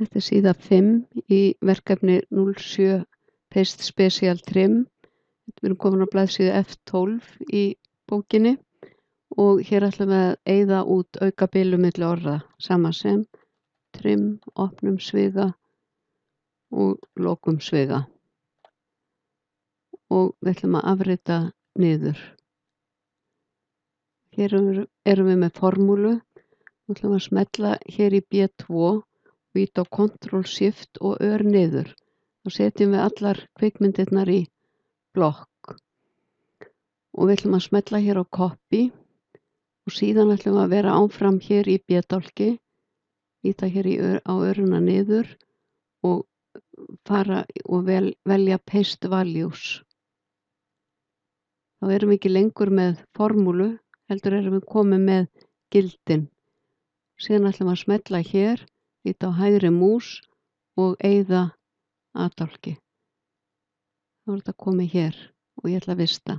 Þetta er síða 5 í verkefni 07 Paste Special Trim. Við erum komin á blaðsíðu F12 í bókinni og hér ætlum við að eyða út aukabilum milli orða, sama sem trim, opnum sviga og lokum sviga. Og við ætlum að afrita niður. Hér erum við með formúlu. Við ætlum að smella hér í B2 og ýta á Ctrl Shift og ör niður. Þá setjum við allar kvikmyndirnar í blokk. Og við ætlum að smella hér á Copy og síðan ætlum við að vera áfram hér í B-dálki, ýta hér á öruna niður og fara og velja Paste Values. Þá erum við ekki lengur með formúlu, heldur erum við komið með gildin. Síðan ætlum við að smella hér, ýta á hægri mús og eyða A-dálki. Þá er þetta komið hér og ég ætla að vista.